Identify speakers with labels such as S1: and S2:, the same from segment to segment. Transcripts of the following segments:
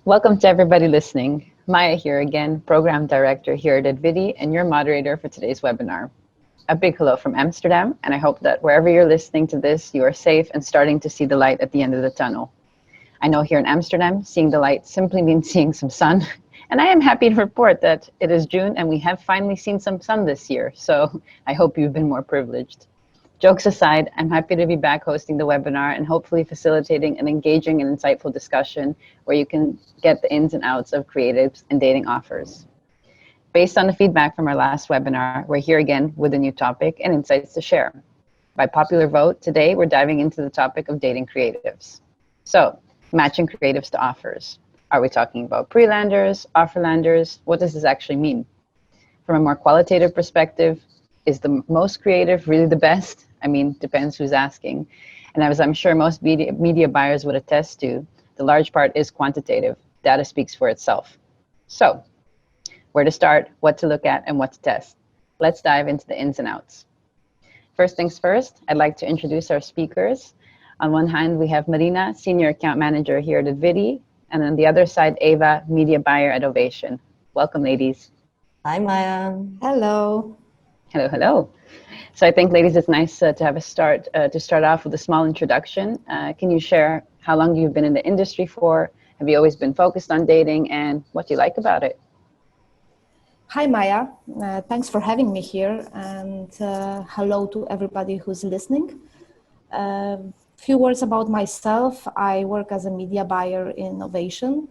S1: Welcome to everybody listening. Maya here again, Program Director here at Advidi, and your moderator for today's webinar. A big hello from Amsterdam, and I hope that wherever you're listening to this, you are safe and starting to see the light at the end of the tunnel. I know here in Amsterdam, seeing the light simply means seeing some sun, and I am happy to report that it is June and we have finally seen some sun this year, so I hope you've been more privileged. Jokes aside, I'm happy to be back hosting the webinar and hopefully facilitating an engaging and insightful discussion where you can get the ins and outs of creatives and dating offers. Based on the feedback from our last webinar, we're here again with a new topic and insights to share. By popular vote, today we're diving into the topic of dating creatives. So, matching creatives to offers. Are we talking about prelanders, offerlanders? What does this actually mean? From a more qualitative perspective, is the most creative really the best? I mean, depends who's asking. And as I'm sure most media buyers would attest to, the large part is quantitative. Data speaks for itself. So, where to start, what to look at, and what to test. Let's dive into the ins and outs. First things first, I'd like to introduce our speakers. On one hand, we have Marina, Senior Account Manager here at Advidi, and on the other side, Eva, Media Buyer at Ovation. Welcome, ladies.
S2: Hi, Maya.
S3: Hello.
S1: Hello, hello. So I think, ladies, it's nice to have a start off with a small introduction. Can you share how long you've been in the industry for? Have you always been focused on dating, and what do you like about it?
S3: Hi, Maya. Thanks for having me here, and hello to everybody who's listening. Few words about myself. I work as a media buyer in Ovation.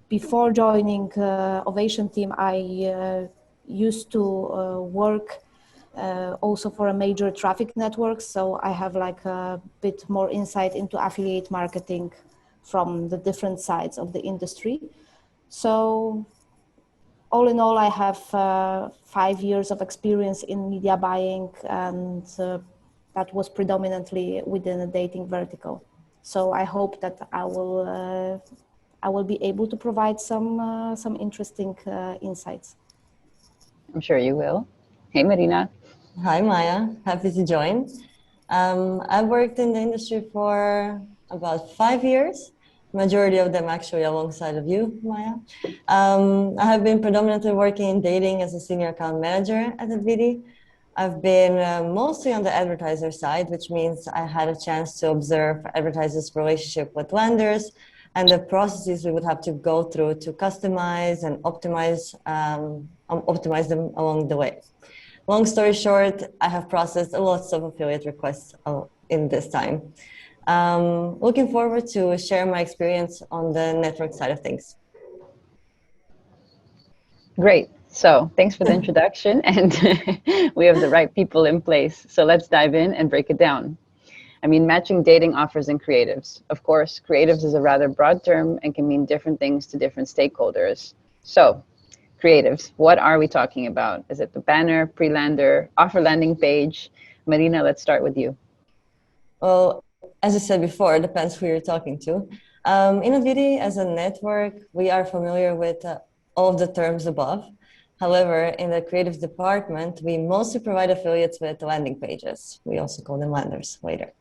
S3: Before joining Ovation team, I used to work also for a major traffic network, so I have like a bit more insight into affiliate marketing from the different sides of the industry. So all in all, I have 5 years of experience in media buying, and that was predominantly within a dating vertical. So I hope that I will be able to provide some interesting insights.
S1: I'm sure you will. Hey, Marina.
S2: Hi, Maya. Happy to join. I've worked in the industry for about 5 years, majority of them actually alongside of you, Maya. I have been predominantly working in dating as a senior account manager at Advidi. I've been mostly on the advertiser side, which means I had a chance to observe advertisers' relationship with lenders and the processes we would have to go through to customize and optimize them along the way. Long story short, I have processed lots of affiliate requests in this time. Looking forward to share my experience on the network side of things.
S1: Great. So thanks for the introduction, and we have the right people in place. So let's dive in and break it down. I mean, matching dating offers and creatives. Of course, creatives is a rather broad term and can mean different things to different stakeholders. So, creatives, what are we talking about? Is it the banner, prelander, offer landing page? Marina, let's start with you.
S2: Well, as I said before, it depends who you're talking to. In Advidi, as a network, we are familiar with all of the terms above. However, in the creative department, we mostly provide affiliates with landing pages. We also call them landers later.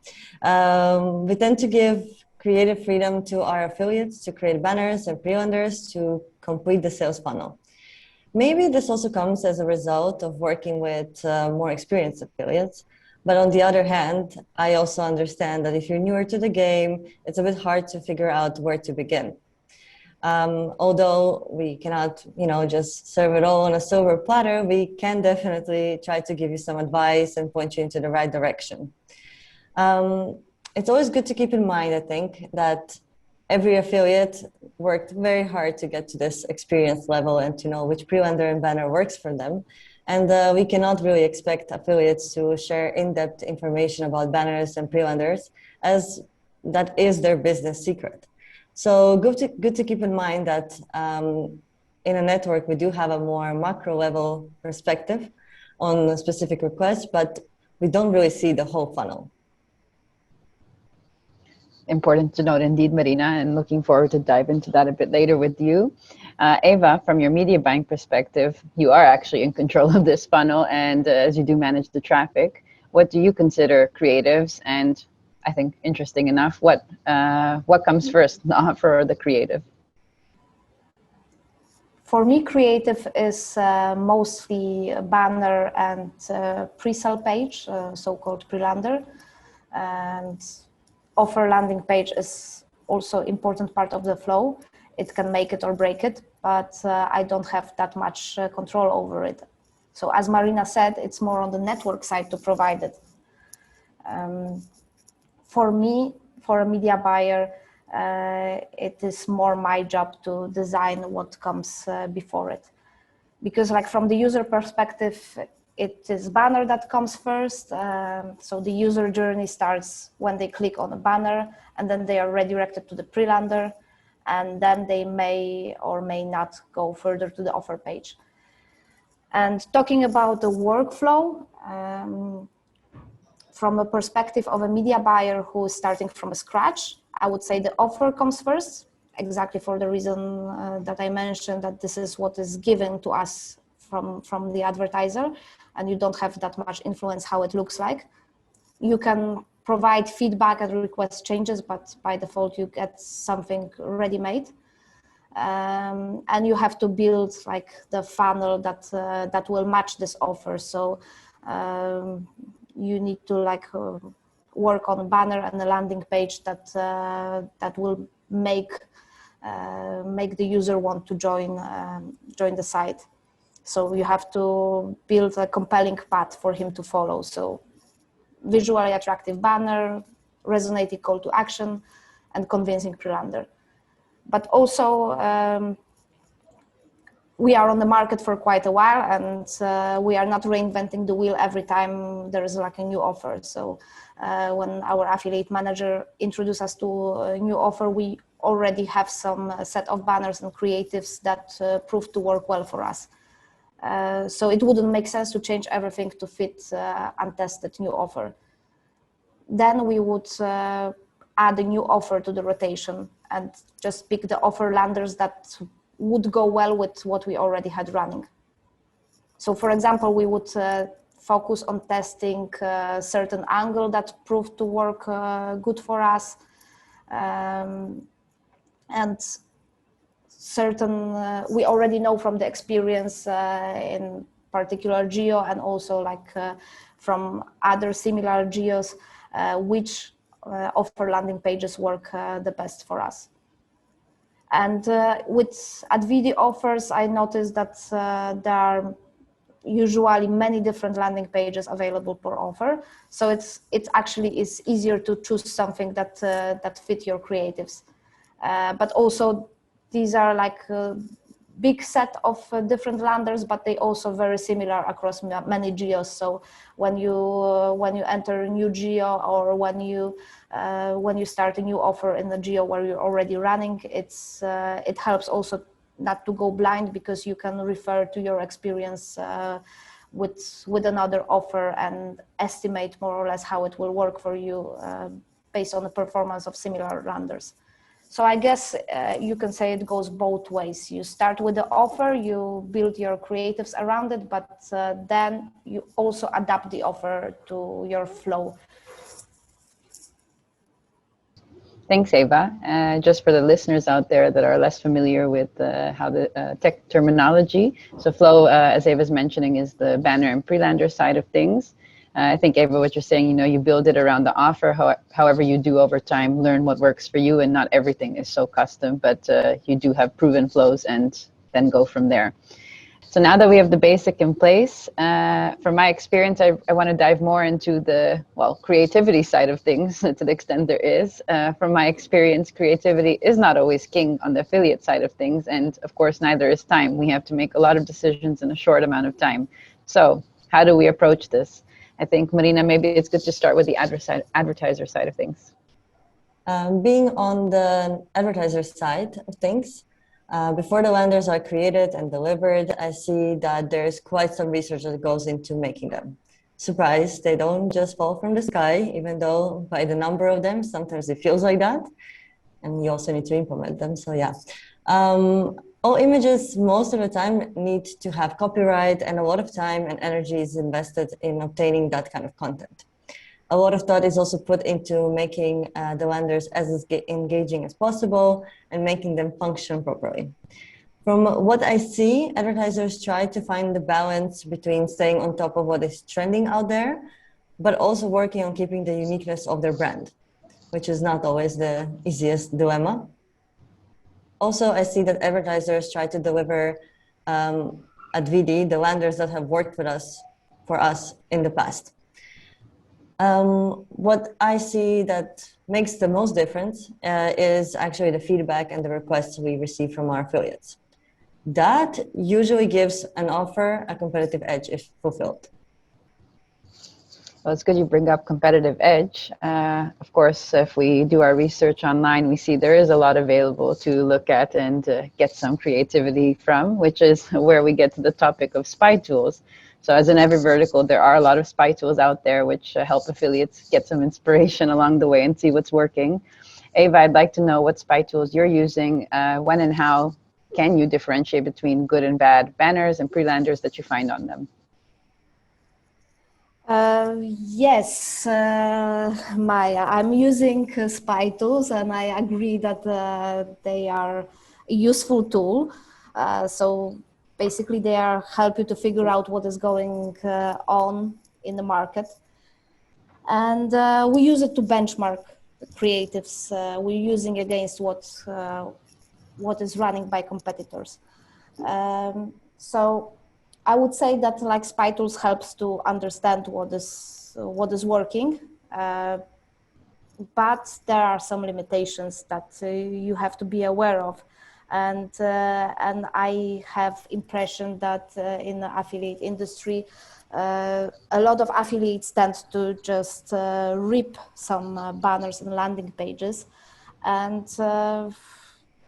S2: We tend to give creative freedom to our affiliates to create banners and prelanders to complete the sales funnel. Maybe this also comes as a result of working with more experienced affiliates. But on the other hand, I also understand that if you're newer to the game, it's a bit hard to figure out where to begin. Although we cannot, just serve it all on a silver platter, we can definitely try to give you some advice and point you into the right direction. It's always good to keep in mind, I think, that every affiliate worked very hard to get to this experience level and to know which prelander and banner works for them. And we cannot really expect affiliates to share in-depth information about banners and prelanders, as that is their business secret. So good to keep in mind that in a network, we do have a more macro level perspective on a specific request, but we don't really see the whole funnel.
S1: Important to note indeed, Marina, and looking forward to dive into that a bit later with you. Eva, from your media buying perspective, you are actually in control of this funnel, and as you do manage the traffic, what do you consider creatives, and I think, interesting enough. What comes first, the offer or the creative?
S3: For me, creative is mostly a banner and pre-sale page, so-called prelander, and offer landing page is also important part of the flow. It can make it or break it, but I don't have that much control over it. So as Marina said, it's more on the network side to provide it. For me, for a media buyer, it is more my job to design what comes before it. Because like from the user perspective, it is banner that comes first. So the user journey starts when they click on a banner, and then they are redirected to the prelander, and then they may or may not go further to the offer page. And talking about the workflow, from a perspective of a media buyer who is starting from scratch, I would say the offer comes first, exactly for the reason that I mentioned, that this is what is given to us from the advertiser, and you don't have that much influence how it looks like. You can provide feedback and request changes, but by default you get something ready-made. And you have to build like the funnel that will match this offer. So you need to like work on a banner and a landing page that will make the user want to join the site. So you have to build a compelling path for him to follow. So visually attractive banner, resonating call to action, and convincing prelander. But also we are on the market for quite a while, and we are not reinventing the wheel every time there is like a new offer. So when our affiliate manager introduces us to a new offer, we already have some set of banners and creatives that prove to work well for us. So it wouldn't make sense to change everything to fit untested new offer. Then we would add a new offer to the rotation and just pick the offer landers that would go well with what we already had running. So for example, we would focus on testing a certain angle that proved to work good for us, and certain we already know from the experience in particular geo, and also like from other similar geos, which offer landing pages work the best for us. And with Advidi offers, I noticed that there are usually many different landing pages available per offer. So it actually is easier to choose something that that fit your creatives. But also these are like a big set of different landers, but they also very similar across many geos. So when you enter a new geo, or when you start a new offer in the geo where you're already running, it helps also not to go blind, because you can refer to your experience with another offer and estimate more or less how it will work for you based on the performance of similar landers. So I guess you can say it goes both ways. You start with the offer, you build your creatives around it, but then you also adapt the offer to your flow.
S1: Thanks, Eva. Just for the listeners out there that are less familiar with how the tech terminology, so flow, as Eva's mentioning, is the banner and prelander side of things. I think, Eva, what you're saying, you build it around the offer, however you do over time, learn what works for you, and not everything is so custom, but you do have proven flows and then go from there. So now that we have the basic in place, from my experience, I want to dive more into the, creativity side of things to the extent there is. From my experience, creativity is not always king on the affiliate side of things. And of course, neither is time. We have to make a lot of decisions in a short amount of time. So how do we approach this? I think, Marina, maybe it's good to start with the advertiser side of things.
S2: Being on the advertiser side of things, before the landers are created and delivered, I see that there's quite some research that goes into making them. Surprise, they don't just fall from the sky, even though by the number of them, sometimes it feels like that. And you also need to implement them, so yeah. All images, most of the time, need to have copyright, and a lot of time and energy is invested in obtaining that kind of content. A lot of thought is also put into making the landers as engaging as possible and making them function properly. From what I see, advertisers try to find the balance between staying on top of what is trending out there, but also working on keeping the uniqueness of their brand, which is not always the easiest dilemma. Also, I see that advertisers try to deliver Advidi, the landers that have worked with us for us in the past. What I see that makes the most difference is actually the feedback and the requests we receive from our affiliates. That usually gives an offer a competitive edge if fulfilled.
S1: Well, it's good you bring up competitive edge. Of course, if we do our research online, we see there is a lot available to look at and get some creativity from, which is where we get to the topic of spy tools. So as in every vertical, there are a lot of spy tools out there which help affiliates get some inspiration along the way and see what's working. Ava, I'd like to know what spy tools you're using, when and how can you differentiate between good and bad banners and prelanders that you find on them?
S3: Yes, Maya, I'm using spy tools, and I agree that they are a useful tool. So basically, they are help you to figure out what is going on in the market, and we use it to benchmark creatives. We're using against what is running by competitors. So I would say that like spy tools helps to understand what is working, but there are some limitations that you have to be aware of, and I have impression that in the affiliate industry, a lot of affiliates tend to just rip some banners and landing pages, and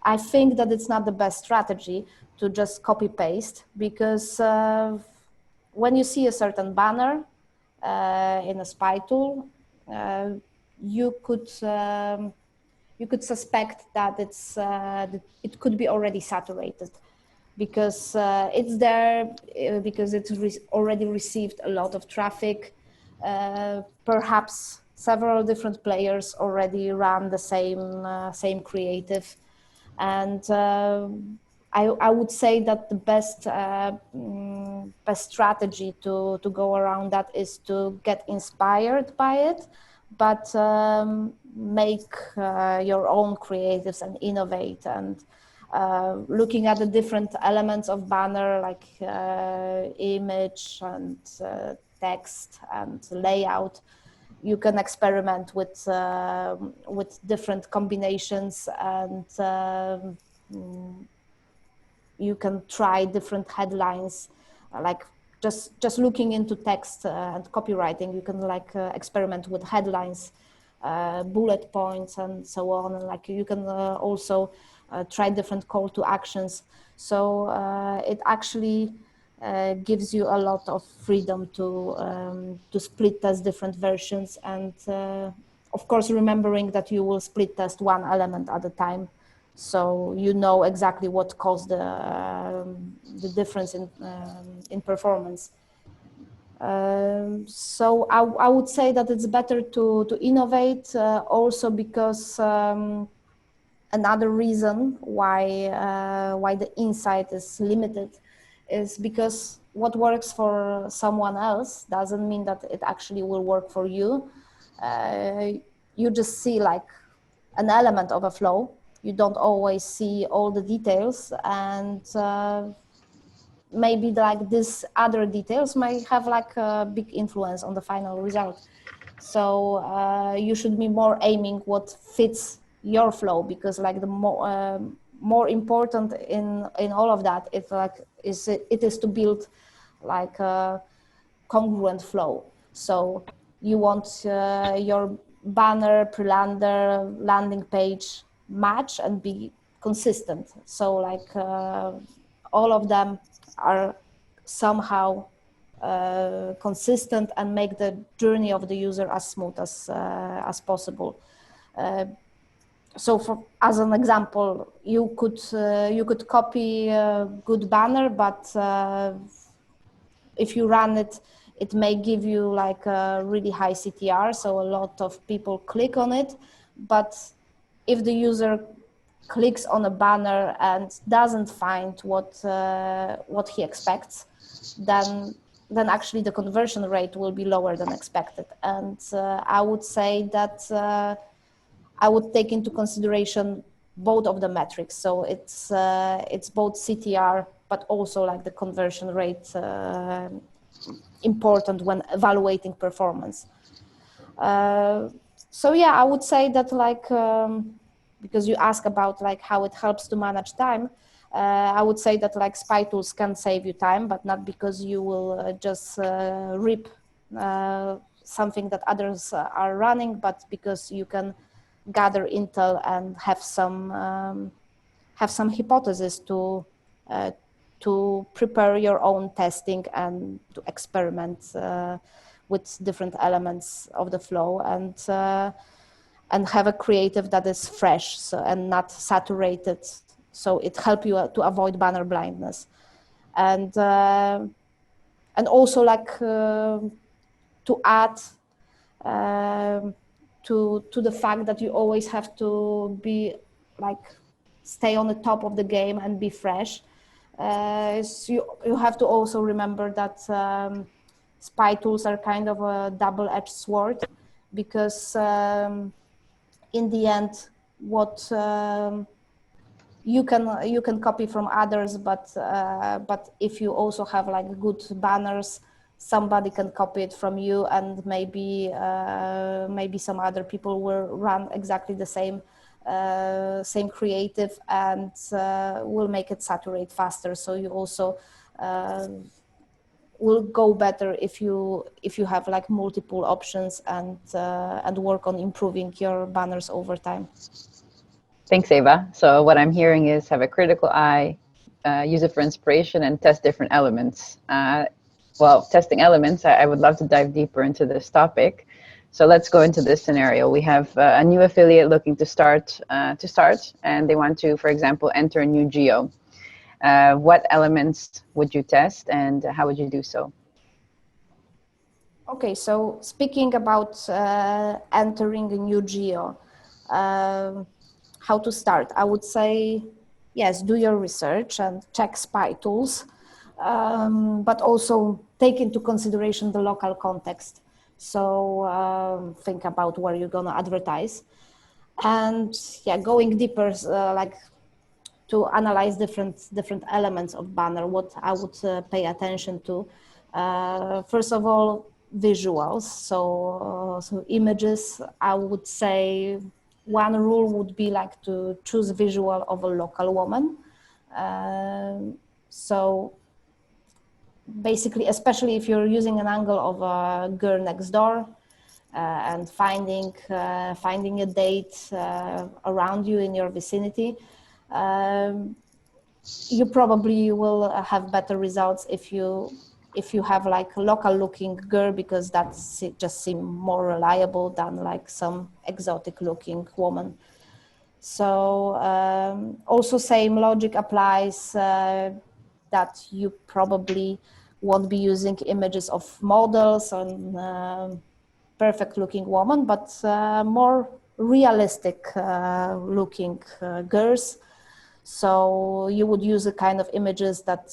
S3: I think that it's not the best strategy to just copy paste, because when you see a certain banner in a spy tool, you could suspect that it could be already saturated, because it's there because it's already received a lot of traffic. Perhaps several different players already run the same creative, and I would say that the best strategy to go around that is to get inspired by it, but make your own creatives and innovate, and looking at the different elements of banner, like image and text and layout. You can experiment with different combinations, and you can try different headlines, like just looking into text and copywriting. You can like experiment with headlines, bullet points, and so on. And like you can also try different call to actions. So it actually gives you a lot of freedom to split test different versions, and of course remembering that you will split test one element at a time, so you know exactly what caused the difference in performance. So I would say that it's better to innovate, also because another reason why the insight is limited is because what works for someone else doesn't mean that it actually will work for you. You just see like an element of a flow. You don't always see all the details, and maybe like these other details might have like a big influence on the final result. So you should be more aiming what fits your flow, because like the more important in all of that, it is to build like a congruent flow. So you want your banner, prelander, landing page match and be consistent. So like all of them are somehow consistent and make the journey of the user as smooth as possible. So as an example, you could copy a good banner, but if you run it it may give you like a really high CTR, so a lot of people click on it. But if the user clicks on a banner and doesn't find what he expects, then actually the conversion rate will be lower than expected. And I would say that I would take into consideration both of the metrics. So it's both CTR, but also like the conversion rate important when evaluating performance. So yeah, I would say that like because you ask about like how it helps to manage time, I would say that like spy tools can save you time, but not because you will just rip something that others are running, but because you can gather intel and have some hypothesis to prepare your own testing and to experiment with different elements of the flow, and have a creative that is fresh, so, and not saturated, so it helps you to avoid banner blindness. And also like to add to the fact that you always have to be like stay on the top of the game and be fresh. So you have to also remember that spy tools are kind of a double-edged sword, because in the end, what you can copy from others, but if you also have like good banners, somebody can copy it from you, and maybe some other people will run exactly the same creative, and will make it saturate faster. So you also will go better if you have like multiple options, and work on improving your banners over time.
S1: Thanks, Eva. So what I'm hearing is have a critical eye, use it for inspiration, and test different elements. Well, testing elements, I would love to dive deeper into this topic. So let's go into this scenario. We have a new affiliate looking to start, and they want to, for example, enter a new geo. What elements would you test, and how would you do so?
S3: Okay, so speaking about entering a new geo, how to start? I would say, yes, do your research and check spy tools, but also take into consideration the local context. So think about where you're gonna advertise, and yeah, going deeper, like to analyze different elements of banner. What I would pay attention to, first of all, visuals. So images. I would say one rule would be like to choose visual of a local woman. So basically, especially if you're using an angle of a girl next door, and finding a date around you in your vicinity, you probably will have better results if you have like a local looking girl, because that's just seem more reliable than like some exotic looking woman. So also same logic applies, that you probably won't be using images of models and perfect looking woman, but more realistic looking girls. So you would use the kind of images that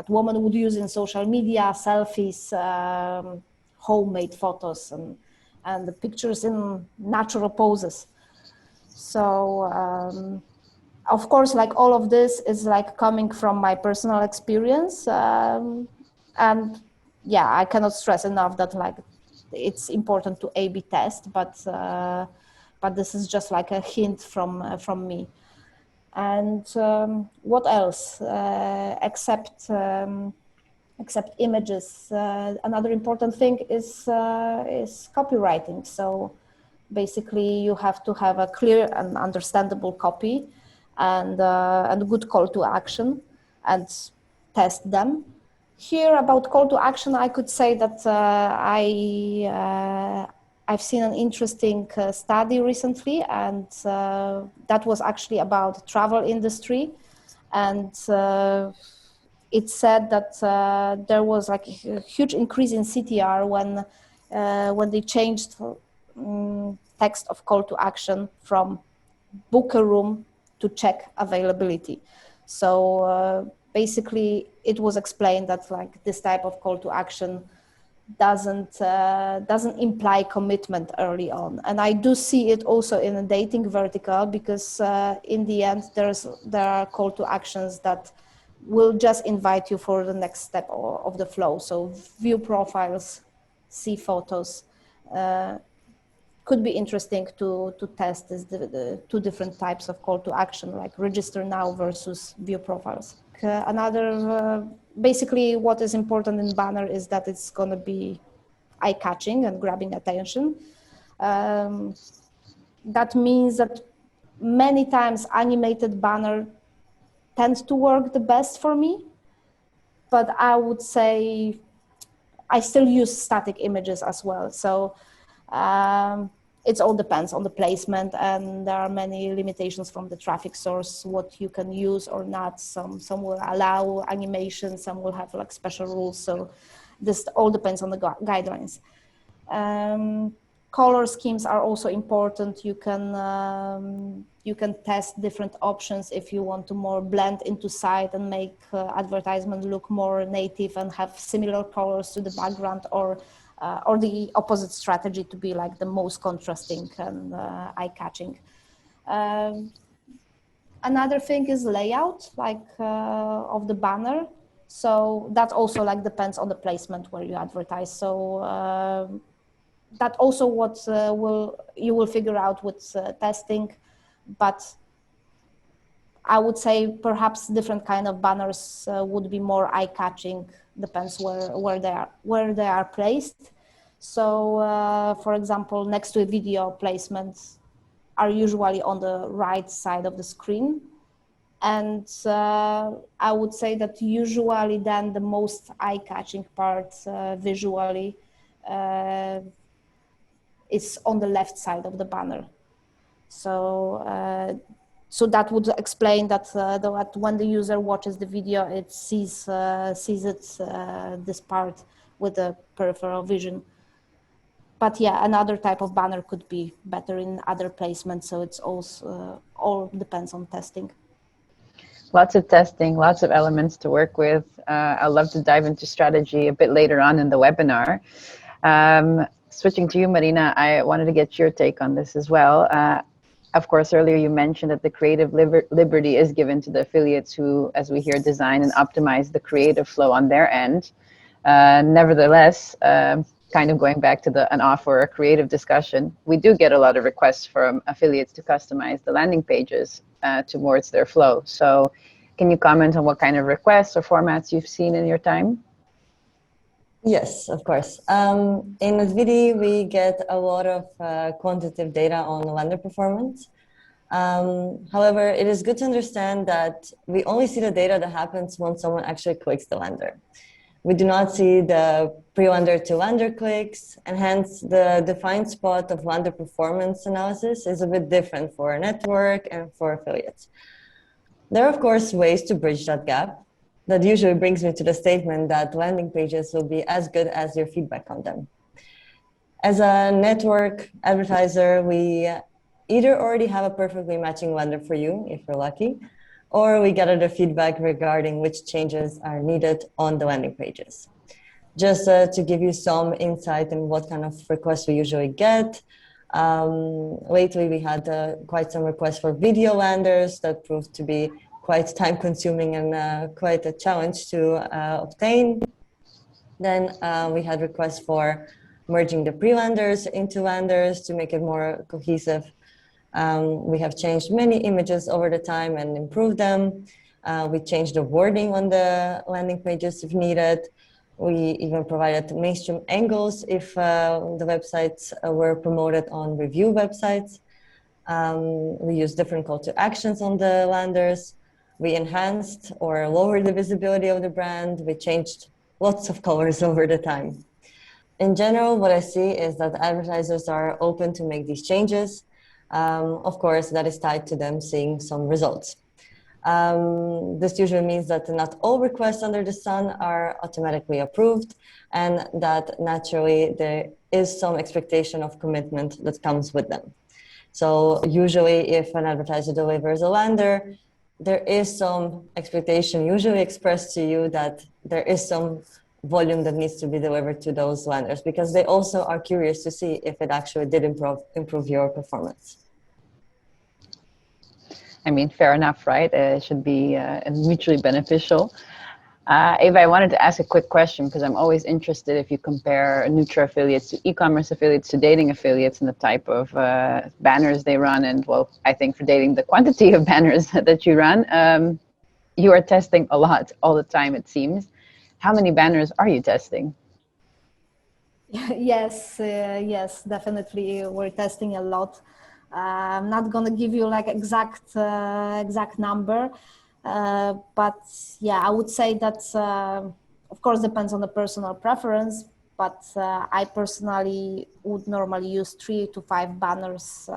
S3: woman would use in social media, selfies, homemade photos, and the pictures in natural poses. So of course, like all of this is like coming from my personal experience, and yeah, I cannot stress enough that like it's important to A/B test, but this is just like a hint from me. And what else except images? Another important thing is copywriting. So basically, you have to have a clear and understandable copy, and good call to action, and test them. Here about call to action, I could say that I've seen an interesting study recently, and that was actually about travel industry. And it said that there was like a huge increase in CTR when they changed text of call to action from book a room to check availability. So basically, it was explained that like this type of call to action doesn't imply commitment early on, and I do see it also in a dating vertical, because in the end there are call to actions that will just invite you for the next step of the flow. So view profiles, see photos. Could be interesting to test the two different types of call to action, like register now versus view profiles. Basically what is important in banner is that it's going to be eye-catching and grabbing attention. That means that many times animated banner tends to work the best for me, but I would say I still use static images as well. So it all depends on the placement, and there are many limitations from the traffic source, what you can use or not. Some will allow animation, some will have like special rules. So this all depends on the guidelines. Color schemes are also important. You can test different options if you want to more blend into site and make advertisement look more native and have similar colors to the background, or the opposite strategy to be like the most contrasting and eye-catching. Another thing is layout, like of the banner. So that also like depends on the placement where you advertise. So that also what you will figure out with testing, but I would say perhaps different kind of banners would be more eye-catching. Depends where they are placed. So, for example, next to a video, placements are usually on the right side of the screen, and I would say that usually then the most eye-catching part visually is on the left side of the banner. So so that would explain that, that when the user watches the video, it sees this part with the peripheral vision. But yeah, another type of banner could be better in other placements. So it's also all depends on testing.
S1: Lots of testing, lots of elements to work with. I'd love to dive into strategy a bit later on in the webinar. Switching to you, Marina, I wanted to get your take on this as well. Of course, earlier you mentioned that the creative liberty is given to the affiliates who, as we hear, design and optimize the creative flow on their end. Nevertheless, kind of going back to an offer or a creative discussion, we do get a lot of requests from affiliates to customize the landing pages towards their flow. So can you comment on what kind of requests or formats you've seen in your time?
S2: Yes, of course. In Advidi, we get a lot of quantitative data on lender performance. However, it is good to understand that we only see the data that happens when someone actually clicks the lender. We do not see the pre-lender to lender clicks, and hence the defined spot of lender performance analysis is a bit different for a network and for affiliates. There are, of course, ways to bridge that gap. That usually brings me to the statement that landing pages will be as good as your feedback on them. As a network advertiser, we either already have a perfectly matching lender for you, if you're lucky, or we gather the feedback regarding which changes are needed on the landing pages. Just to give you some insight in what kind of requests we usually get, lately we had quite some requests for video landers that proved to be quite time-consuming and quite a challenge to obtain. Then we had requests for merging the pre-landers into landers to make it more cohesive. We have changed many images over the time and improved them. We changed the wording on the landing pages if needed. We even provided mainstream angles if the websites were promoted on review websites. We used different call to actions on the landers. We enhanced or lowered the visibility of the brand. We changed lots of colors over the time. In general, what I see is that advertisers are open to make these changes. Of course, that is tied to them seeing some results. This usually means that not all requests under the sun are automatically approved, and that naturally there is some expectation of commitment that comes with them. So usually if an advertiser delivers a lander, there is some expectation usually expressed to you that there is some volume that needs to be delivered to those landers, because they also are curious to see if it actually did improve your performance.
S1: I mean, fair enough, right? It should be mutually beneficial. Ava, I wanted to ask a quick question because I'm always interested if you compare Nutra affiliates to e-commerce affiliates to dating affiliates and the type of banners they run. And well, I think for dating, the quantity of banners that you run, you are testing a lot all the time, it seems. How many banners are you testing?
S3: Yes, yes, definitely. We're testing a lot. I'm not gonna give you like exact number, but yeah, I would say that of course depends on the personal preference. But I personally would normally use 3 to 5 banners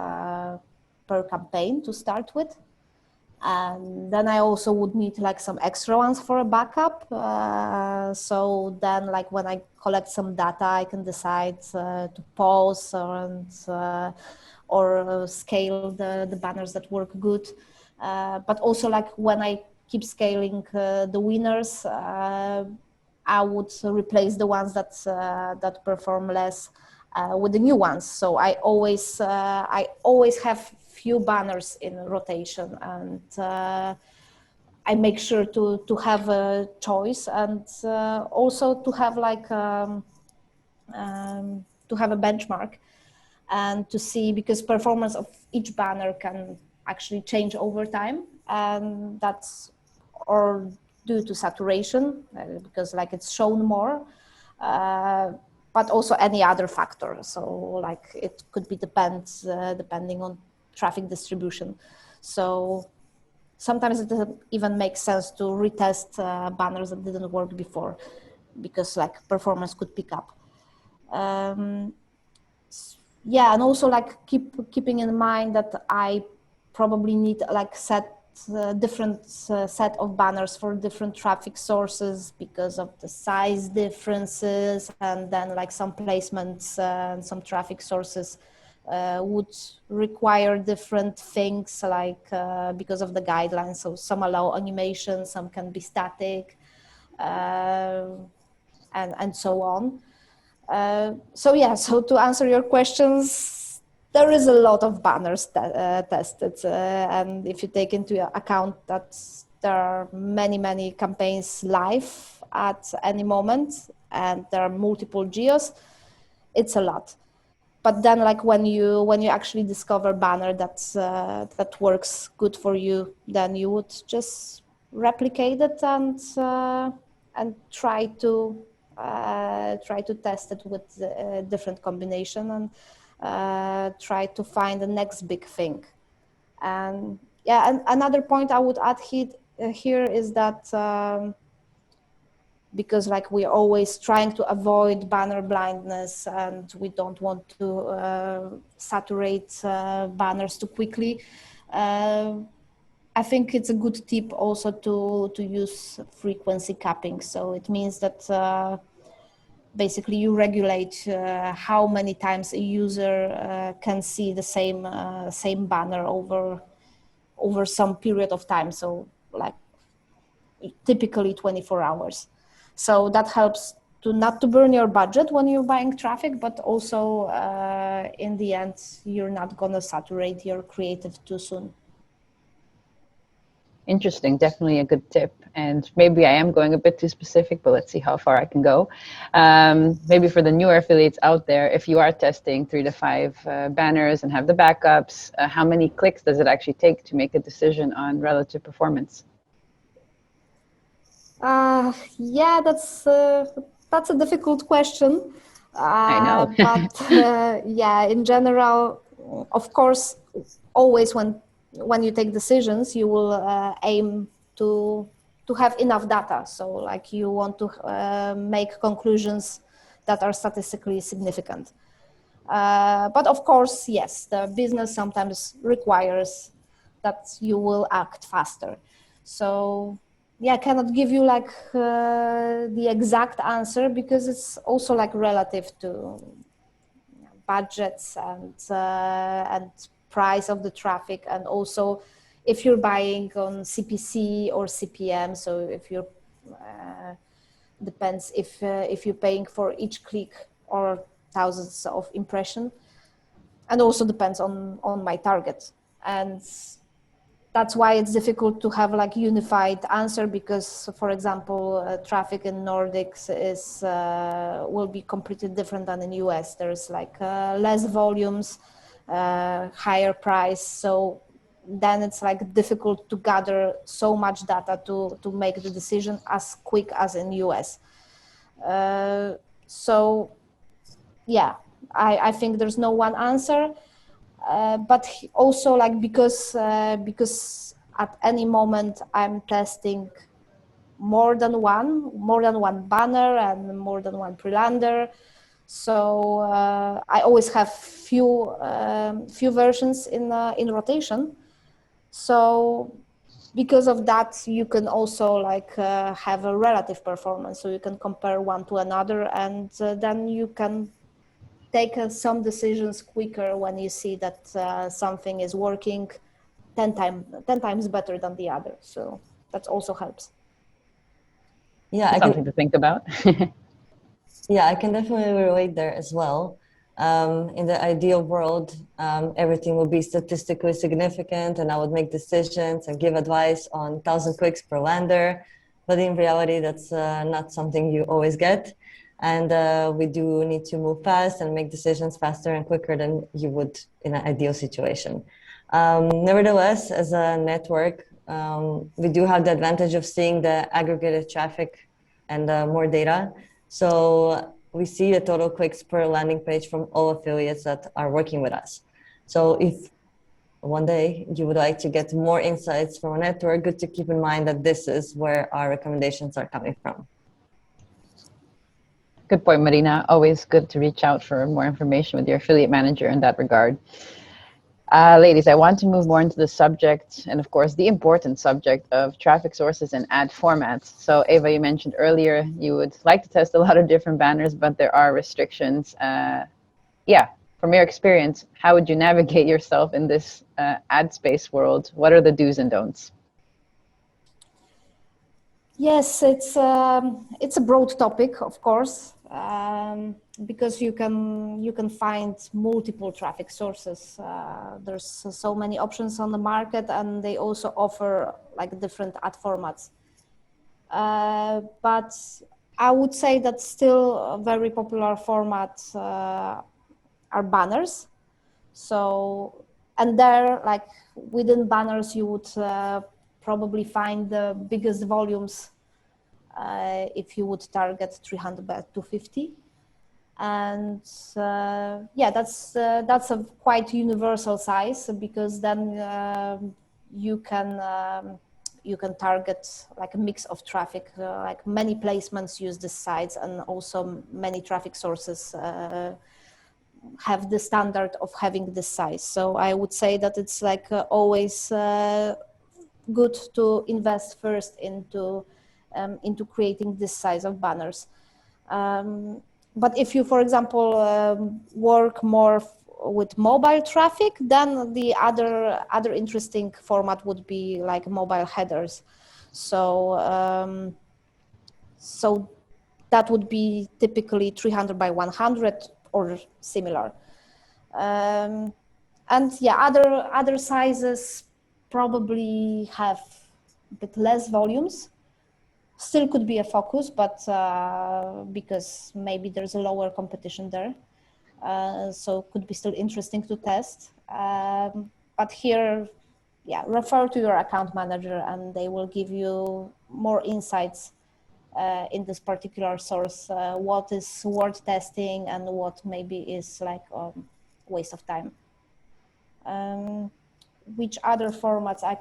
S3: per campaign to start with. And then I also would need like some extra ones for a backup. So then like when I collect some data, I can decide to pause or scale the banners that work good. But also like when I keep scaling the winners, I would replace the ones that perform less with the new ones. So I always have few banners in rotation, and I make sure to have a choice, and also to have like to have a benchmark and to see, because performance of each banner can actually change over time, and that's or due to saturation because like it's shown more, but also any other factor. So like it could be depending on traffic distribution. So sometimes it doesn't even make sense to retest banners that didn't work before, because like performance could pick up. Yeah, and also like keeping in mind that I probably need like different set of banners for different traffic sources because of the size differences, and then like some placements and some traffic sources would require different things, like because of the guidelines. So some allow animation, some can be static, and so on. So yeah, so to answer your questions, there is a lot of banners tested, and if you take into account that there are many campaigns live at any moment, and there are multiple geos, it's a lot. But then, like when you actually discover banner that works good for you, then you would just replicate it and try to test it with a different combination, and try to find the next big thing. And yeah, and another point I would add here is that because like we're always trying to avoid banner blindness, and we don't want to saturate banners too quickly. I think it's a good tip also to use frequency capping. So it means that basically you regulate how many times a user can see the same banner over some period of time. So like typically 24 hours. So that helps to not to burn your budget when you're buying traffic, but also in the end, you're not gonna saturate your creative too soon.
S1: Interesting, definitely a good tip. And maybe I am going a bit too specific, but let's see how far I can go. Maybe for the newer affiliates out there, if you are testing 3 to 5 banners and have the backups, how many clicks does it actually take to make a decision on relative performance?
S3: Yeah, that's a difficult question.
S1: I know.
S3: But yeah, in general, of course, always when you take decisions, you will aim to have enough data. So like you want to make conclusions that are statistically significant. But of course, yes, the business sometimes requires that you will act faster. So yeah, I cannot give you like the exact answer because it's also like relative to budgets and price of the traffic, and also if you're buying on CPC or CPM. So if you're depends if you're paying for each click or thousands of impression, and also depends on my target. And that's why it's difficult to have like unified answer, because for example traffic in Nordics is will be completely different than in US. There's like less volumes, higher price, so then it's like difficult to gather so much data to make the decision as quick as in US. So yeah, I think there's no one answer. But also like because at any moment I'm testing more than one banner and more than one prelander. So I always have few versions in rotation. So because of that, you can also like have a relative performance. So you can compare one to another, and then you can take some decisions quicker when you see that something is working 10 times better than the other. So that also helps.
S2: Yeah, I
S1: Something
S2: can.
S1: to think about.
S2: Yeah, I can definitely relate there as well. In the ideal world, everything would be statistically significant, and I would make decisions and give advice on 1,000 clicks per lander. But in reality, that's not something you always get. And we do need to move fast and make decisions faster and quicker than you would in an ideal situation. Nevertheless, as a network, we do have the advantage of seeing the aggregated traffic and more data. So we see the total clicks per landing page from all affiliates that are working with us. So if one day you would like to get more insights from a network, good to keep in mind that this is where our recommendations are coming from.
S1: Good point, Marina. Always good to reach out for more information with your affiliate manager in that regard. Ladies, I want to move more into the subject, and of course the important subject of traffic sources and ad formats. So Eva, you mentioned earlier you would like to test a lot of different banners, but there are restrictions. Yeah, from your experience, how would you navigate yourself in this ad space world? What are the do's and don'ts?
S3: Yes, it's a broad topic, of course, because you can find multiple traffic sources. There's so many options on the market, and they also offer like different ad formats. But I would say that still a very popular format are banners. So, and there, like within banners, you would probably find the biggest volumes if you would target 300 by 250. And yeah, that's a quite universal size, because then you can target like a mix of traffic, like many placements use this size, and also many traffic sources have the standard of having this size. So I would say that it's like always good to invest first into creating this size of banners. But if you, for example, work more with mobile traffic, then the other interesting format would be like mobile headers. So that would be typically 300 by 100 or similar. And yeah, other sizes probably have a bit less volumes. Still could be a focus, but because maybe there's a lower competition there, so could be still interesting to test. But here, yeah, refer to your account manager, and they will give you more insights in this particular source, what is worth testing and what maybe is like waste of time. Which other formats I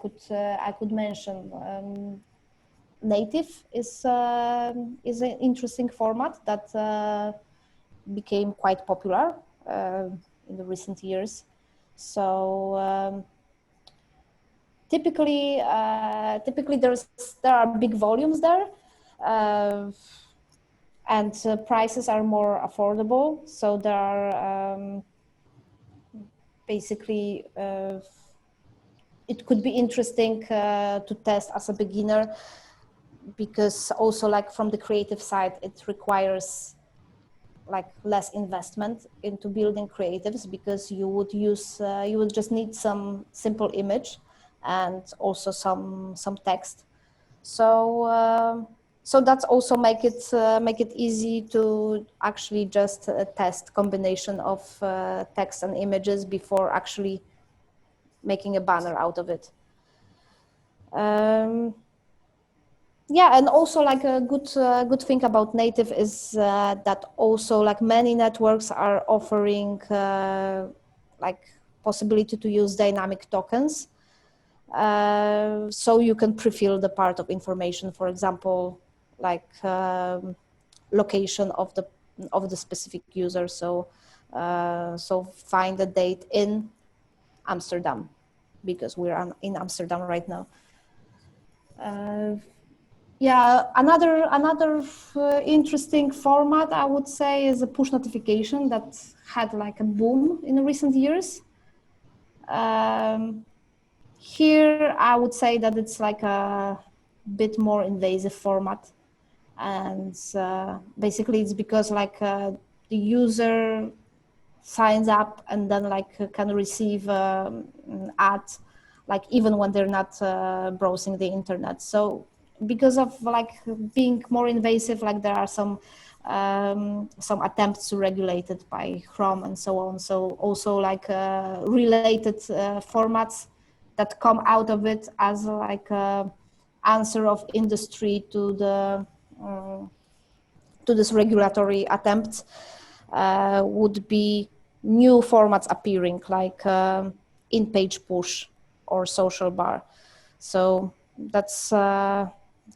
S3: could mention? Native is an interesting format that became quite popular in the recent years. So typically there are big volumes there, and prices are more affordable. So there are basically it could be interesting to test as a beginner, because also like from the creative side, it requires like less investment into building creatives, because you would use you would just need some simple image and also some text. So so that's also make it easy to actually just test combination of text and images before actually making a banner out of it. Yeah, and also like a good thing about native is that also like many networks are offering like possibility to use dynamic tokens, so you can pre-fill the part of information, for example, like location of the specific user. So so find a date in Amsterdam, because we're in Amsterdam right now. Yeah, another interesting format I would say is a push notification that had like a boom in recent years. Here I would say that it's like a bit more invasive format, and basically it's because like the user signs up and then like can receive an ad like even when they're not browsing the internet. So because of like being more invasive, like there are some attempts to regulate it by Chrome and so on. So also like related formats that come out of it as like a answer of industry to the to this regulatory attempt would be new formats appearing, like in-page push or social bar. So that's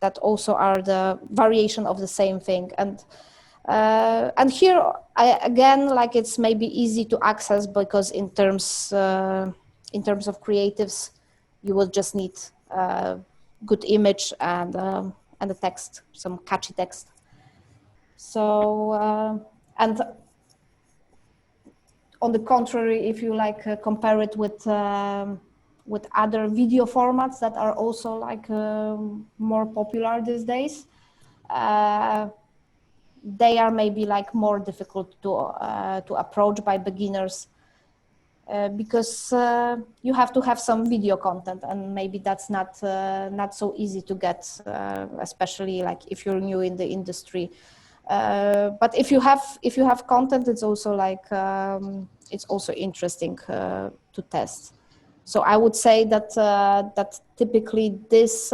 S3: that also are the variation of the same thing. And here again, like it's maybe easy to access, because in terms of creatives, you will just need good image and a text, some catchy text. So and on the contrary, if you like compare it with other video formats that are also like more popular these days, they are maybe like more difficult to approach by beginners, because you have to have some video content, and maybe that's not so easy to get, especially like if you're new in the industry. But if you have content, it's also like it's also interesting to test. So I would say that that typically this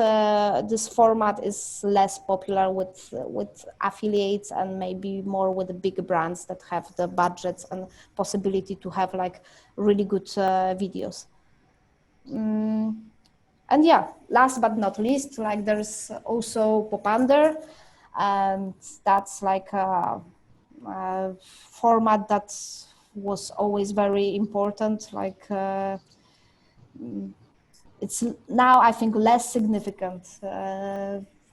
S3: format is less popular with affiliates, and maybe more with the big brands that have the budgets and possibility to have like really good videos. And yeah, last but not least, like there's also prelander, and that's like a format that was always very important. Like it's now I think less significant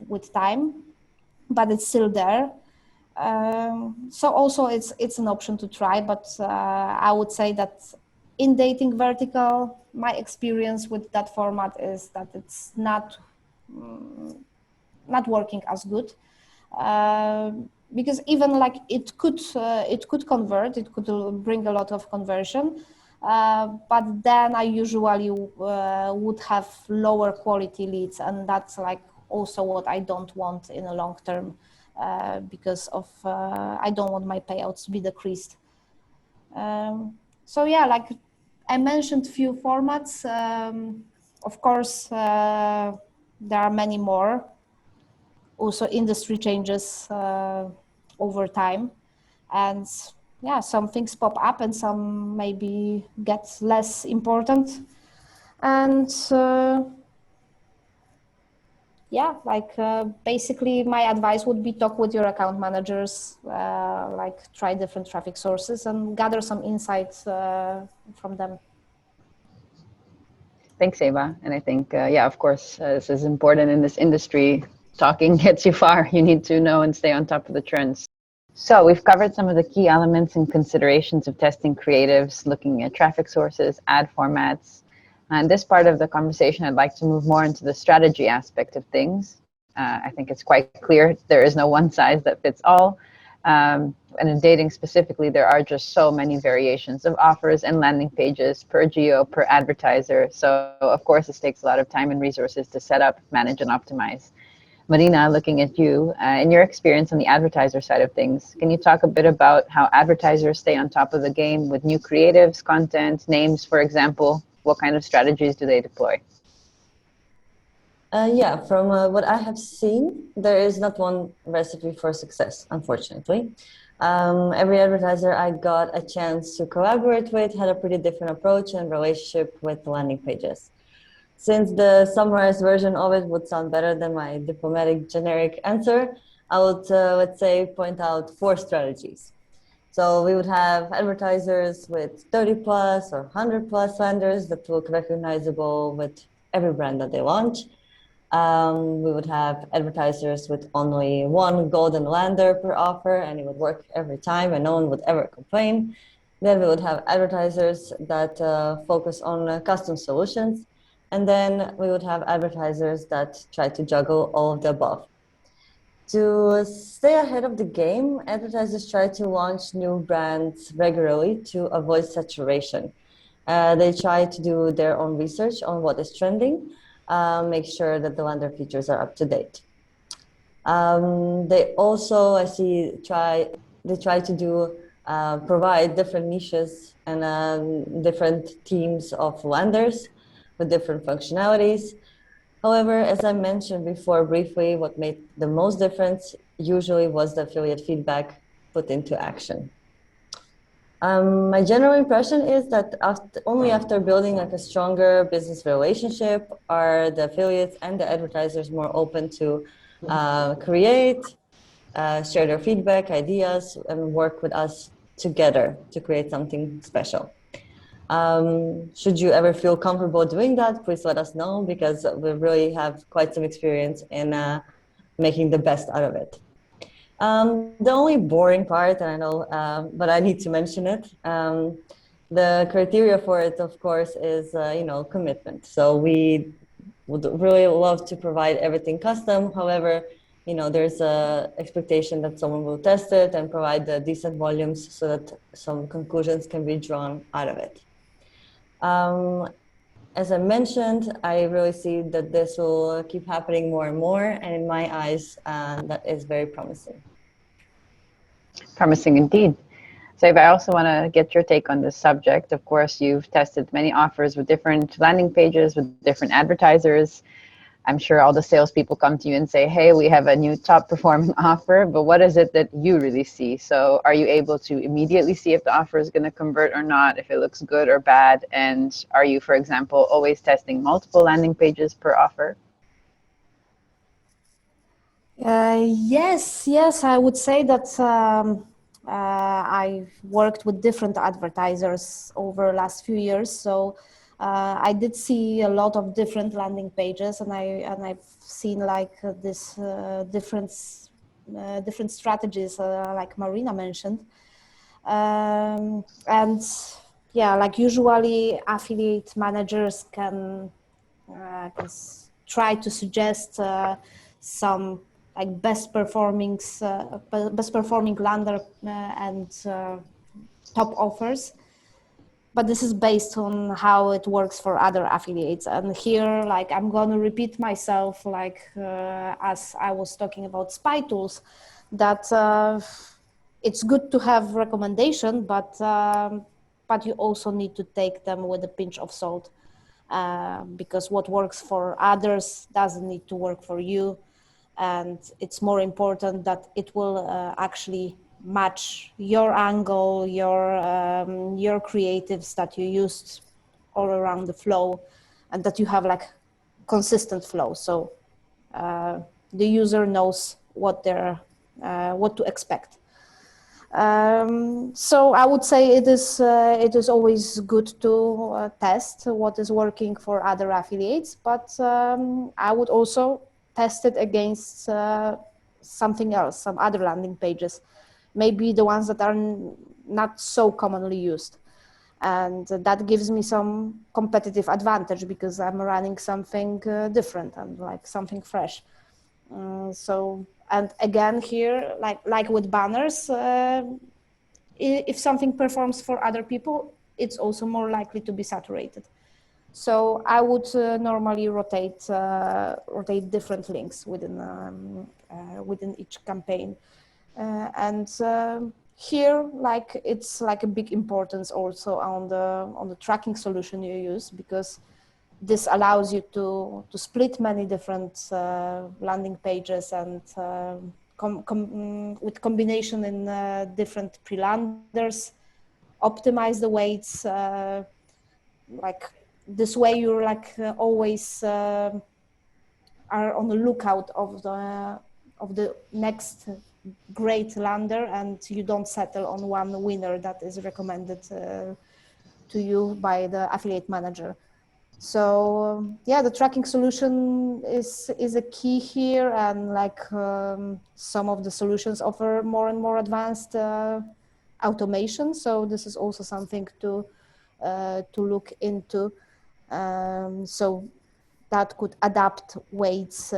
S3: with time, but it's still there. So also it's an option to try, but I would say that in dating vertical, my experience with that format is that it's not working as good, because even like it could convert, it could bring a lot of conversion, but then I usually would have lower quality leads, and that's like also what I don't want in a long term, because of I don't want my payouts to be decreased. So yeah, like I mentioned few formats. Of course, there are many more. Also, industry changes over time, and yeah, some things pop up and some maybe get less important. And yeah, like basically my advice would be talk with your account managers, like try different traffic sources and gather some insights from them.
S1: Thanks, Eva. And I think, yeah, of course, this is important in this industry. Talking gets you far. You need to know and stay on top of the trends. So we've covered some of the key elements and considerations of testing creatives, looking at traffic sources, ad formats. And this part of the conversation, I'd like to move more into the strategy aspect of things. I think it's quite clear there is no one size that fits all. And in dating specifically, there are just so many variations of offers and landing pages per geo, per advertiser. So of course, this takes a lot of time and resources to set up, manage, and optimize. Marina, looking at you, in your experience on the advertiser side of things, can you talk a bit about how advertisers stay on top of the game with new creatives, content, names, for example? What kind of strategies do they deploy?
S2: Yeah, from what I have seen, there is not one recipe for success, unfortunately. Every advertiser I got a chance to collaborate with had a pretty different approach and relationship with landing pages. Since the summarized version of it would sound better than my diplomatic generic answer, I would, let's say, point out 4 strategies. So we would have advertisers with 30 plus or 100 plus landers that look recognizable with every brand that they launch. We would have advertisers with only one golden lander per offer, and it would work every time, and no one would ever complain. Then we would have advertisers that focus on custom solutions. And then we would have advertisers that try to juggle all of the above. To stay ahead of the game, advertisers try to launch new brands regularly to avoid saturation. They try to do their own research on what is trending, make sure that the lander features are up to date. They also, I see, they try to do provide different niches and different teams of landers with different functionalities. However, as I mentioned before briefly, what made the most difference usually was the affiliate feedback put into action. My general impression is that only after building like a stronger business relationship are the affiliates and the advertisers more open to create, share their feedback, ideas, and work with us together to create something special. Should you ever feel comfortable doing that, please let us know, because we really have quite some experience in making the best out of it. The only boring part, and I know, but I need to mention it, the criteria for it, of course, is, commitment. So we would really love to provide everything custom. However, there's a expectation that someone will test it and provide the decent volumes so that some conclusions can be drawn out of it. As I mentioned, I really see that this will keep happening more and more, and in my eyes, that is very promising.
S1: Promising indeed. So if I also want to get your take on this subject, of course, you've tested many offers with different landing pages, with different advertisers. I'm sure all the salespeople come to you and say, hey, we have a new top performing offer, but what is it that you really see? So are you able to immediately see if the offer is going to convert or not, if it looks good or bad? And are you, for example, always testing multiple landing pages per offer?
S3: Yes, I would say that I've worked with different advertisers over the last few years. So I did see a lot of different landing pages, and I've seen like this different strategies, like Marina mentioned, and yeah, like usually affiliate managers can try to suggest some like best performing lander and top offers, but this is based on how it works for other affiliates. And here, like, I'm gonna repeat myself, like as I was talking about spy tools, that it's good to have recommendation, but you also need to take them with a pinch of salt, because what works for others doesn't need to work for you. And it's more important that it will actually match your angle, your creatives that you used all around the flow, and that you have like consistent flow. So the user knows what to expect. So I would say it is always good to test what is working for other affiliates, but I would also test it against something else, some other landing pages, maybe the ones that are not so commonly used. And that gives me some competitive advantage because I'm running something different and like something fresh. So, and again here, like with banners, if something performs for other people, it's also more likely to be saturated. So I would normally rotate different links within each campaign, and here it's like a big importance also on the tracking solution you use, because this allows you to split many different landing pages and with combination in different prelanders, optimize the weights. Like this way, you're like always are on the lookout of the next great lander, and you don't settle on one winner that is recommended to you by the affiliate manager. So yeah, the tracking solution is a key here, and like some of the solutions offer more and more advanced automation. So this is also something to look into. So that could adapt weights,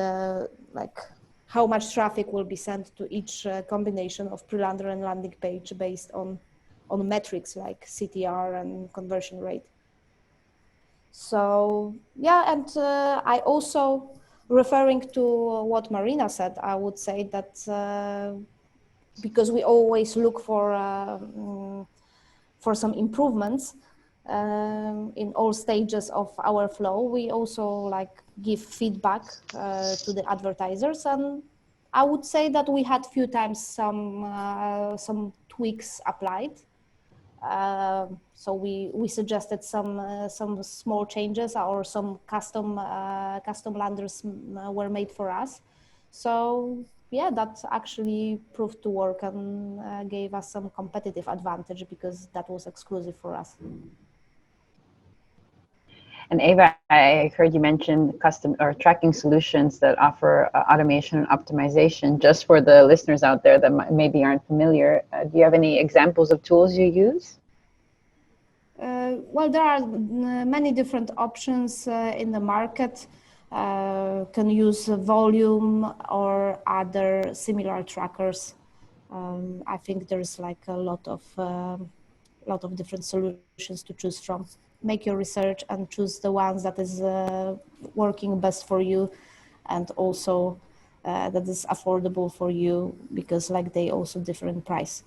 S3: like how much traffic will be sent to each combination of prelander and landing page based on metrics like CTR and conversion rate. So yeah, and I also, referring to what Marina said, I would say that because we always look for some improvements in all stages of our flow, we also like give feedback to the advertisers, and I would say that we had few times some tweaks applied. So we suggested some small changes, or some custom landers were made for us. So yeah, that actually proved to work and gave us some competitive advantage because that was exclusive for us.
S1: And Ava, I heard you mention custom or tracking solutions that offer automation and optimization. Just for the listeners out there that maybe aren't familiar, do you have any examples of tools you use?
S3: Well, there are many different options in the market. Can use volume or other similar trackers. I think there's like a lot of different solutions to choose from. Make your research and choose the ones that is working best for you, and also that is affordable for you, because like they also differ in price.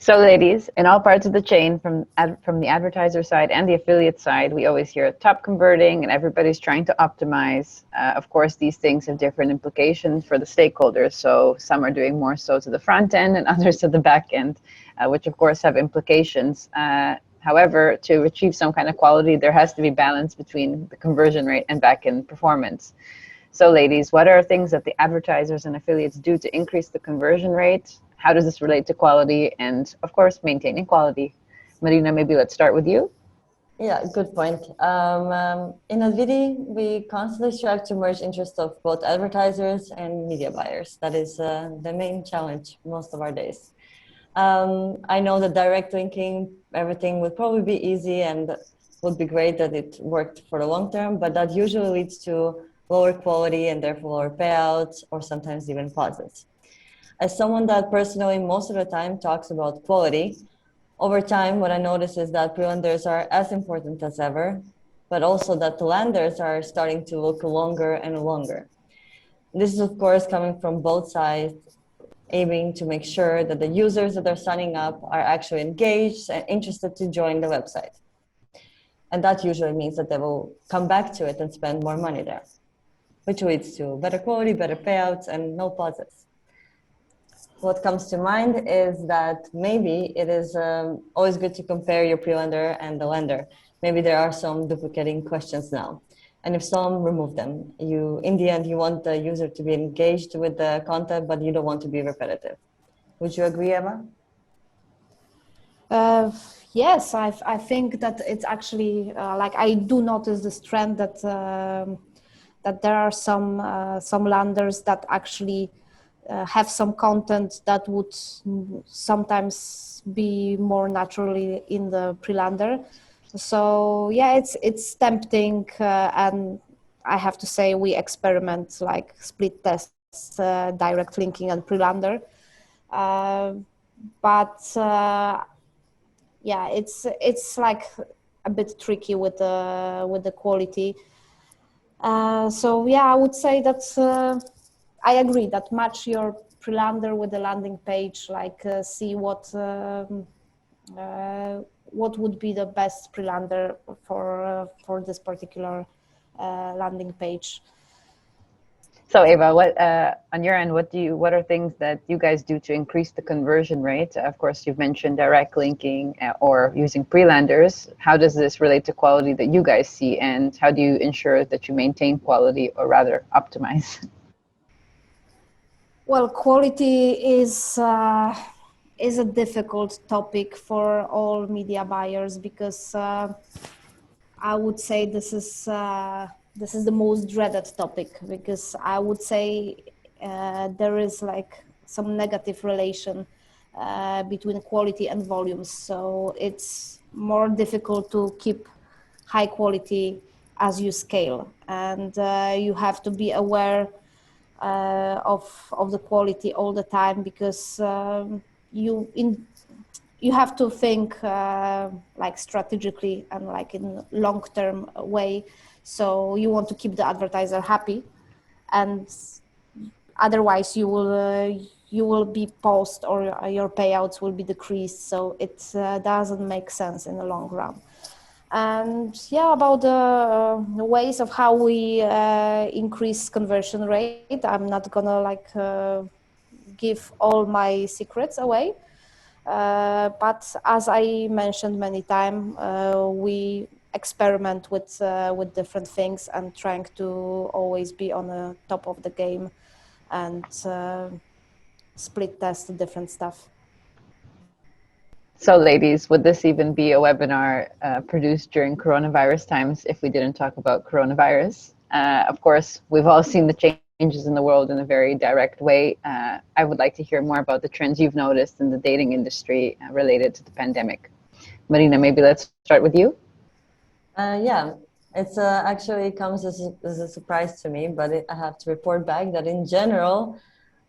S1: So ladies, in all parts of the chain, from the advertiser side and the affiliate side, we always hear top converting and everybody's trying to optimize. Of course, these things have different implications for the stakeholders. So some are doing more so to the front end and others to the back end, which of course have implications. However, to achieve some kind of quality, there has to be balance between the conversion rate and back end performance. So ladies, what are things that the advertisers and affiliates do to increase the conversion rate? How does this relate to quality and, of course, maintaining quality? Marina, maybe let's start with you.
S2: Yeah, good point. In Advidi, we constantly strive to merge interests of both advertisers and media buyers. That is the main challenge most of our days. I know that direct linking everything would probably be easy and would be great that it worked for the long term, but that usually leads to lower quality and therefore lower payouts, or sometimes even pauses. As someone that personally most of the time talks about quality, over time what I notice is that prelenders are as important as ever, but also that the landers are starting to look longer and longer. This is of course coming from both sides, aiming to make sure that the users that are signing up are actually engaged and interested to join the website. And that usually means that they will come back to it and spend more money there, which leads to better quality, better payouts, and no pauses. What comes to mind is that maybe it is always good to compare your prelender and the lender. Maybe there are some duplicating questions now. And if some, remove them. In the end, you want the user to be engaged with the content, but you don't want to be repetitive. Would you agree, Emma?
S3: Yes, I think that it's actually like I do notice this trend that that there are some landers that actually have some content that would sometimes be more naturally in the prelander. So yeah, it's tempting, and I have to say we experiment like split tests, direct linking, and prelander. But yeah, it's like a bit tricky with the quality. So yeah, I would say that I agree that match your prelander with the landing page, like see what would be the best prelander for this particular landing page.
S1: So Eva, what on your end, what are things that you guys do to increase the conversion rate? Of course, you've mentioned direct linking or using prelanders. How does this relate to quality that you guys see, and how do you ensure that you maintain quality, or rather optimize?
S3: Well, quality is a difficult topic for all media buyers because I would say this is the most dreaded topic, because I would say there is like some negative relation between quality and volumes. So it's more difficult to keep high quality as you scale, and you have to be aware of the quality all the time, because you have to think like strategically and like in long-term way. So you want to keep the advertiser happy, and otherwise you will be paused, or your payouts will be decreased. So it doesn't make sense in the long run. And yeah, about the ways of how we increase conversion rate, I'm not gonna like give all my secrets away. But as I mentioned many times, we experiment with different things and trying to always be on the top of the game, and split test different stuff.
S1: So ladies, would this even be a webinar produced during coronavirus times if we didn't talk about coronavirus? Of course, we've all seen the changes in the world in a very direct way. I would like to hear more about the trends you've noticed in the dating industry related to the pandemic. Marina, maybe let's start with you.
S2: Yeah, it's actually comes as a surprise to me, but I have to report back that in general,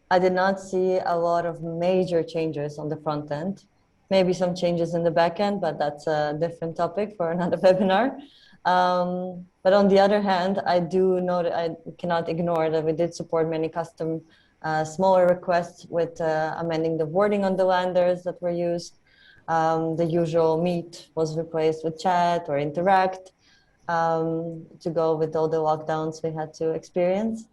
S2: I did not see a lot of major changes on the front end. Maybe some changes in the back end, but that's a different topic for another webinar. But on the other hand, I do know that I cannot ignore that we did support many custom smaller requests with amending the wording on the landers that were used. The usual meet was replaced with chat or interact to go with all the lockdowns we had to experience.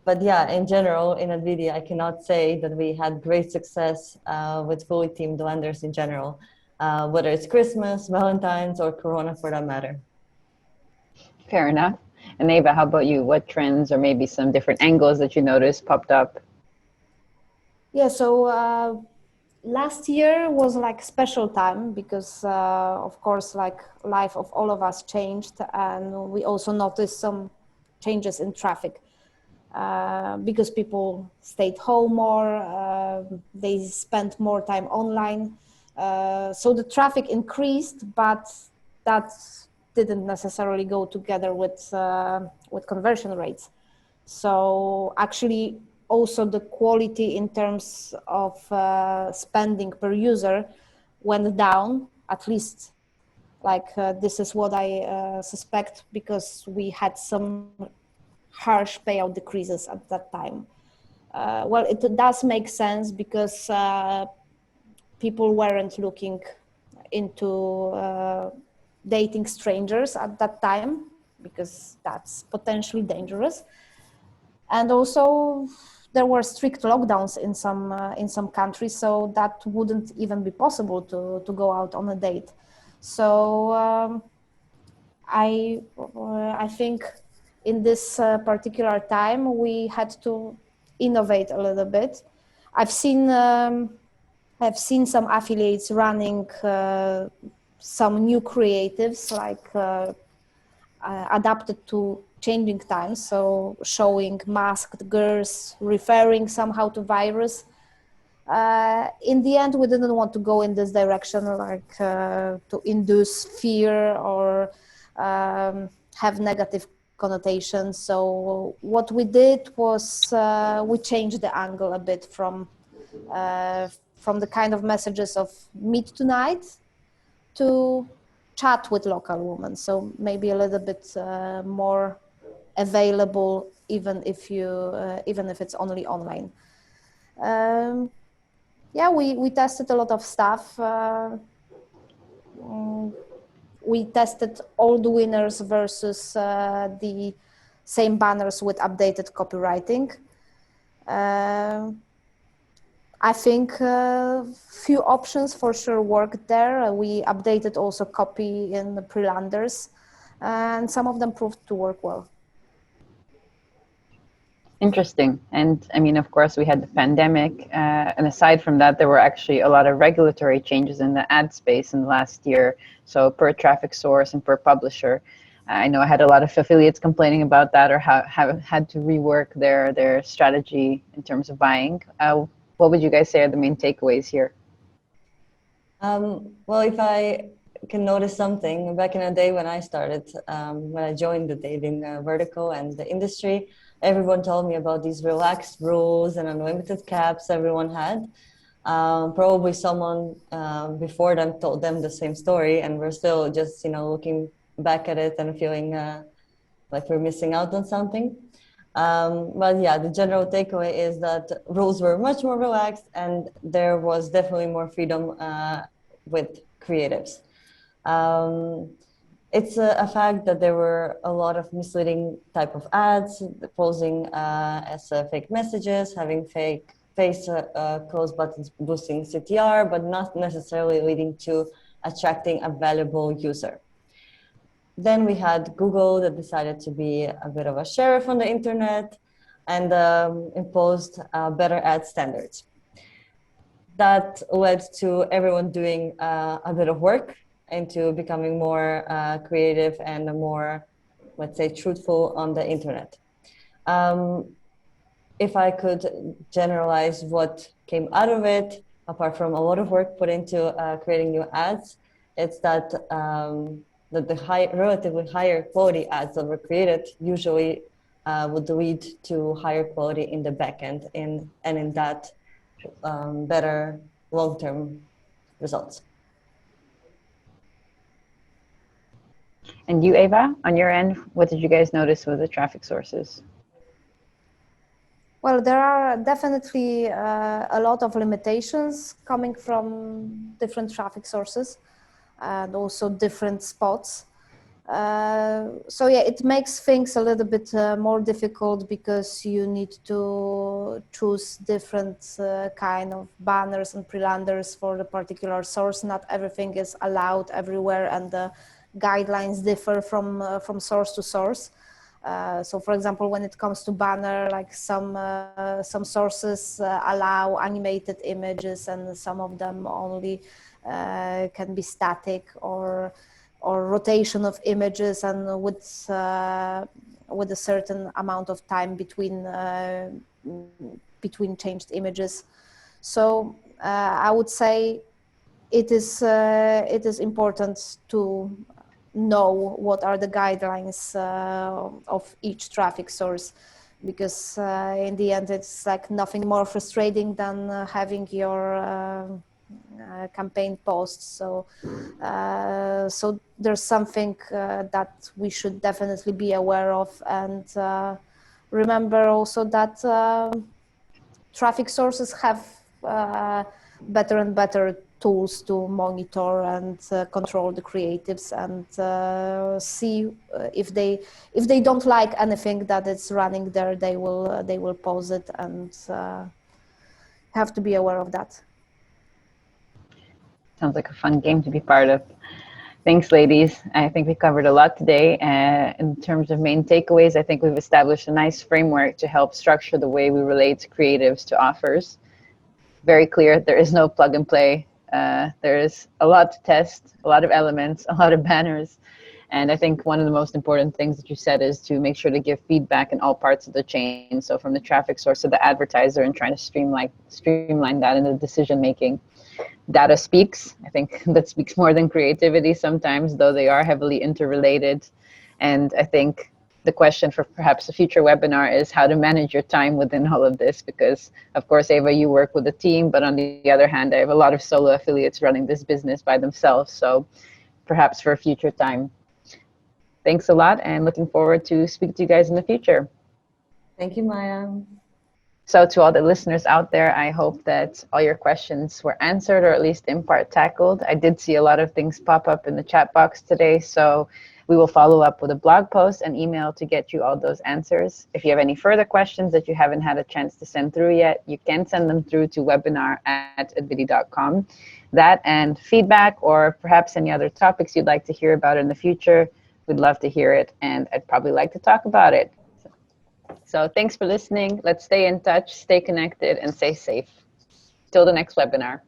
S2: But yeah, in general, in Advidi, I cannot say that we had great success with fully teamed landers in general, whether it's Christmas, Valentine's, or Corona for that matter.
S1: Fair enough. And Eva, how about you? What trends or maybe some different angles that you noticed popped up?
S3: Yeah, so last year was like special time because of course like life of all of us changed, and we also noticed some changes in traffic because people stayed home more, they spent more time online, so the traffic increased, but that didn't necessarily go together with conversion rates. So actually also the quality in terms of spending per user went down, at least like this is what I suspect, because we had some harsh payout decreases at that time. Well, it does make sense because people weren't looking into dating strangers at that time, because that's potentially dangerous. And also there were strict lockdowns in some countries, so that wouldn't even be possible to go out on a date. So I think in this particular time we had to innovate a little bit, I've seen some affiliates running some new creatives, like adapted to changing times, so showing masked girls referring somehow to virus. In the end, we didn't want to go in this direction, like to induce fear or have negative connotations. So what we did was we changed the angle a bit from the kind of messages of meet tonight to chat with local women. So maybe a little bit more available, even if it's only online. Yeah, we tested a lot of stuff. We tested all the winners versus the same banners with updated copywriting. I think few options for sure worked there. We updated also copy in the prelanders, and some of them proved to work well.
S1: Interesting. And I mean, of course, we had the pandemic. And aside from that, there were actually a lot of regulatory changes in the ad space in the last year. So per traffic source and per publisher. I know I had a lot of affiliates complaining about that, or have had to rework their strategy in terms of buying. What would you guys say are the main takeaways here?
S2: Well, if I can notice something, back in the day when I started, when I joined the dating vertical and the industry, everyone told me about these relaxed rules and unlimited caps everyone had. Probably someone before them told them the same story, and we're still just, looking back at it and feeling like we're missing out on something. But yeah, the general takeaway is that rules were much more relaxed, and there was definitely more freedom with creatives. It's a fact that there were a lot of misleading type of ads, posing as fake messages, having fake face close buttons boosting CTR, but not necessarily leading to attracting a valuable user. Then we had Google that decided to be a bit of a sheriff on the internet and imposed better ad standards. That led to everyone doing a bit of work into becoming more creative and more, let's say, truthful on the internet. If I could generalize what came out of it, apart from a lot of work put into creating new ads, it's that the relatively higher quality ads that were created usually would lead to higher quality in the backend and in that better long-term results.
S1: And you, Eva, on your end, what did you guys notice with the traffic sources?
S3: Well, there are definitely a lot of limitations coming from different traffic sources and also different spots. So yeah, it makes things a little bit more difficult because you need to choose different kind of banners and prelanders for the particular source. Not everything is allowed everywhere, and the guidelines differ from source to source. So for example, when it comes to banner, like some sources allow animated images, and some of them only can be static or rotation of images, and with a certain amount of time between changed images. So I would say it is important to know what are the guidelines of each traffic source, because in the end it's like nothing more frustrating than having your campaign posts. So there's something that we should definitely be aware of, and remember also that traffic sources have better and better tools to monitor and control the creatives, and see if they don't like anything that is running there, they will pause it, and have to be aware of that.
S1: Sounds like a fun game to be part of. Thanks, ladies. I think we covered a lot today. In terms of main takeaways, I think we've established a nice framework to help structure the way we relate creatives to offers. very clear. There is no plug and play. There is a lot to test, a lot of elements, a lot of banners. And I think one of the most important things that you said is to make sure to give feedback in all parts of the chain. So from the traffic source to the advertiser, and trying to streamline that in the decision making. Data speaks. I think that speaks more than creativity sometimes, though they are heavily interrelated. And I think the question for perhaps a future webinar is how to manage your time within all of this, because of course, Eva, you work with a team, but on the other hand, I have a lot of solo affiliates running this business by themselves. So perhaps for a future time. Thanks a lot, and looking forward to speaking to you guys in the future.
S2: Thank you, Maya.
S1: So to all the listeners out there, I hope that all your questions were answered, or at least in part tackled. I did see a lot of things pop up in the chat box today, so we will follow up with a blog post and email to get you all those answers. If you have any further questions that you haven't had a chance to send through yet, you can send them through to webinar@advidi.com. That and feedback, or perhaps any other topics you'd like to hear about in the future, we'd love to hear it, and I'd probably like to talk about it. So thanks for listening. Let's stay in touch, stay connected, and stay safe. Till the next webinar.